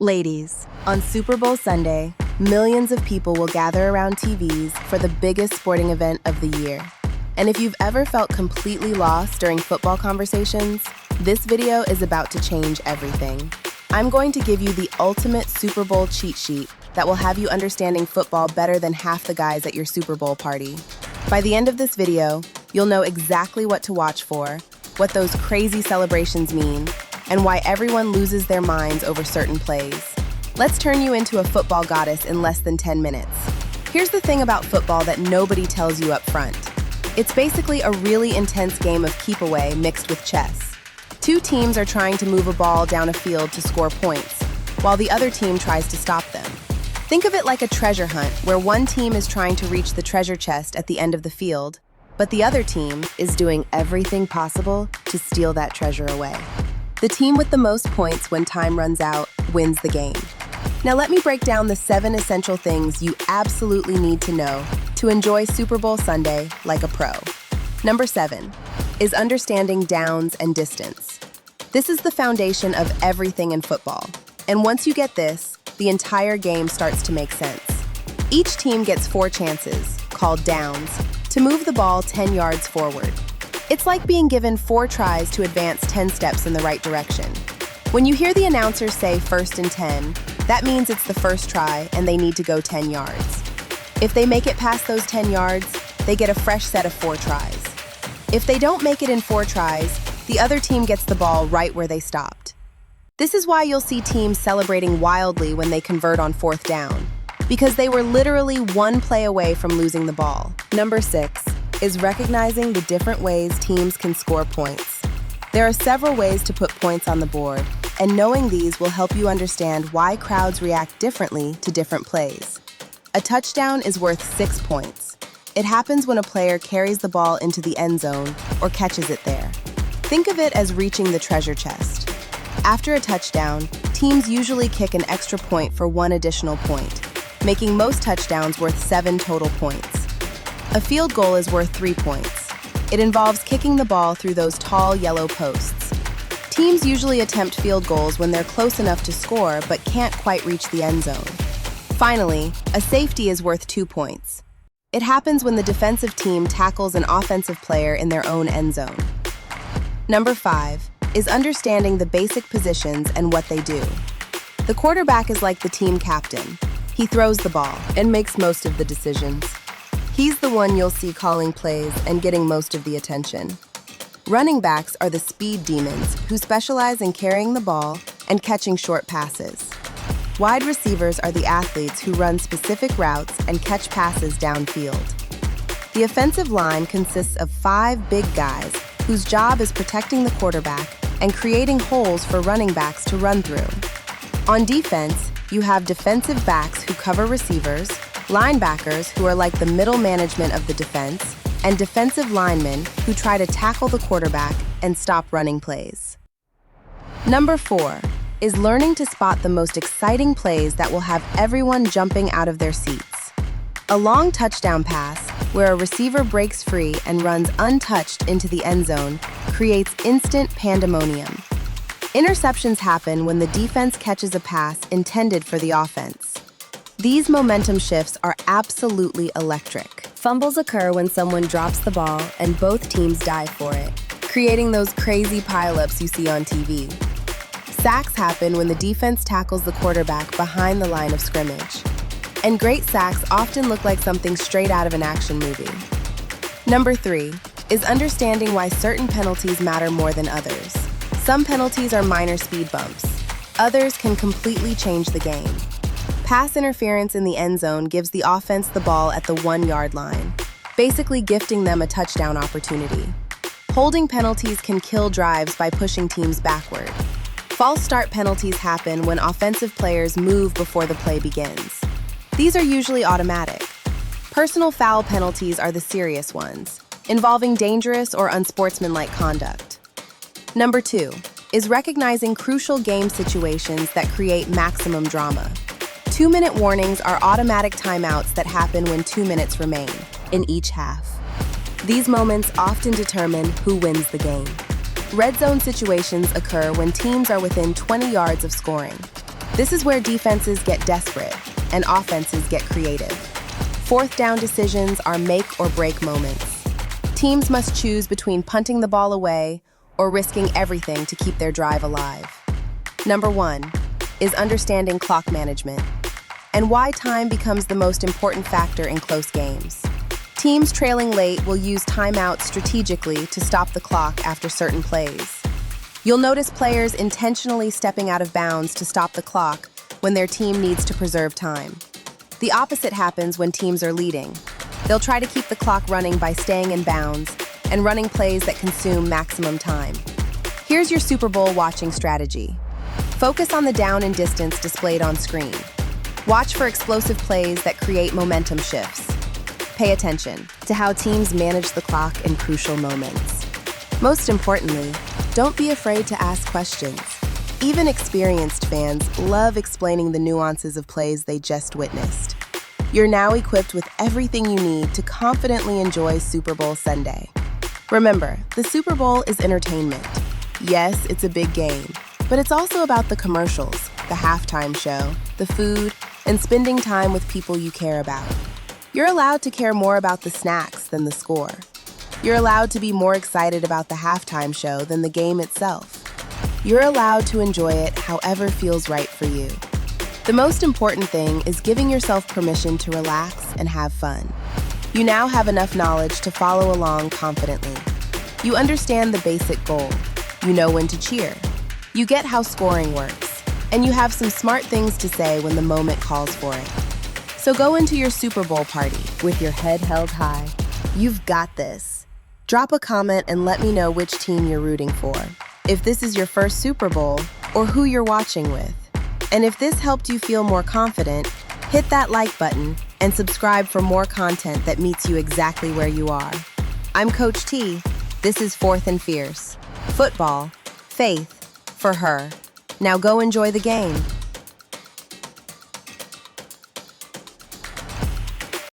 Ladies, on Super Bowl Sunday, millions of people will gather around TVs for the biggest sporting event of the year. And if you've ever felt completely lost during football conversations, this video is about to change everything. I'm going to give you the ultimate Super Bowl cheat sheet that will have you understanding football better than half the guys at your Super Bowl party. By the end of this video, you'll know exactly what to watch for, what those crazy celebrations mean, and why everyone loses their minds over certain plays. Let's turn you into a football goddess in less than 10 minutes. Here's the thing about football that nobody tells you up front. It's basically a really intense game of keep away mixed with chess. Two teams are trying to move a ball down a field to score points, while the other team tries to stop them. Think of it like a treasure hunt where one team is trying to reach the treasure chest at the end of the field, but the other team is doing everything possible to steal that treasure away. The team with the most points when time runs out wins the game. Now let me break down the 7 essential things you absolutely need to know to enjoy Super Bowl Sunday like a pro. Number 7 is understanding downs and distance. This is the foundation of everything in football. And once you get this, the entire game starts to make sense. Each team gets 4 chances, called downs, to move the ball 10 yards forward. It's like being given 4 tries to advance 10 steps in the right direction. When you hear the announcer say 1st and 10, that means it's the first try and they need to go 10 yards. If they make it past those 10 yards, they get a fresh set of 4 tries. If they don't make it in 4 tries, the other team gets the ball right where they stopped. This is why you'll see teams celebrating wildly when they convert on 4th down, because they were literally 1 play away from losing the ball. Number 6 is recognizing the different ways teams can score points. There are several ways to put points on the board, and knowing these will help you understand why crowds react differently to different plays. A touchdown is worth 6 points. It happens when a player carries the ball into the end zone or catches it there. Think of it as reaching the treasure chest. After a touchdown, teams usually kick an extra point for 1 additional point, making most touchdowns worth 7 total points. A field goal is worth 3 points. It involves kicking the ball through those tall yellow posts. Teams usually attempt field goals when they're close enough to score but can't quite reach the end zone. Finally, a safety is worth 2 points. It happens when the defensive team tackles an offensive player in their own end zone. Number 5 is understanding the basic positions and what they do. The quarterback is like the team captain. He throws the ball and makes most of the decisions. He's the one you'll see calling plays and getting most of the attention. Running backs are the speed demons who specialize in carrying the ball and catching short passes. Wide receivers are the athletes who run specific routes and catch passes downfield. The offensive line consists of 5 big guys whose job is protecting the quarterback and creating holes for running backs to run through. On defense, you have defensive backs who cover receivers, linebackers who are like the middle management of the defense, and defensive linemen who try to tackle the quarterback and stop running plays. Number 4 is learning to spot the most exciting plays that will have everyone jumping out of their seats. A long touchdown pass, where a receiver breaks free and runs untouched into the end zone, creates instant pandemonium. Interceptions happen when the defense catches a pass intended for the offense. These momentum shifts are absolutely electric. Fumbles occur when someone drops the ball and both teams dive for it, creating those crazy pileups you see on TV. Sacks happen when the defense tackles the quarterback behind the line of scrimmage. And great sacks often look like something straight out of an action movie. Number 3 is understanding why certain penalties matter more than others. Some penalties are minor speed bumps. Others can completely change the game. Pass interference in the end zone gives the offense the ball at the 1-yard line, basically gifting them a touchdown opportunity. Holding penalties can kill drives by pushing teams backward. False start penalties happen when offensive players move before the play begins. These are usually automatic. Personal foul penalties are the serious ones, involving dangerous or unsportsmanlike conduct. Number 2 is recognizing crucial game situations that create maximum drama. 2-minute warnings are automatic timeouts that happen when 2 minutes remain in each half. These moments often determine who wins the game. Red zone situations occur when teams are within 20 yards of scoring. This is where defenses get desperate and offenses get creative. Fourth down decisions are make or break moments. Teams must choose between punting the ball away or risking everything to keep their drive alive. Number 1 is understanding clock management and why time becomes the most important factor in close games. Teams trailing late will use timeouts strategically to stop the clock after certain plays. You'll notice players intentionally stepping out of bounds to stop the clock when their team needs to preserve time. The opposite happens when teams are leading. They'll try to keep the clock running by staying in bounds and running plays that consume maximum time. Here's your Super Bowl watching strategy. Focus on the down and distance displayed on screen. Watch for explosive plays that create momentum shifts. Pay attention to how teams manage the clock in crucial moments. Most importantly, don't be afraid to ask questions. Even experienced fans love explaining the nuances of plays they just witnessed. You're now equipped with everything you need to confidently enjoy Super Bowl Sunday. Remember, the Super Bowl is entertainment. Yes, it's a big game, but it's also about the commercials, the halftime show, the food, and spending time with people you care about. You're allowed to care more about the snacks than the score. You're allowed to be more excited about the halftime show than the game itself. You're allowed to enjoy it however feels right for you. The most important thing is giving yourself permission to relax and have fun. You now have enough knowledge to follow along confidently. You understand the basic goal. You know when to cheer. You get how scoring works. And you have some smart things to say when the moment calls for it. So go into your Super Bowl party with your head held high. You've got this. Drop a comment and let me know which team you're rooting for, if this is your first Super Bowl, or who you're watching with. And if this helped you feel more confident, hit that like button and subscribe for more content that meets you exactly where you are. I'm Coach T. This is Fourth and Fierce. Football, faith, for her. Now go enjoy the game.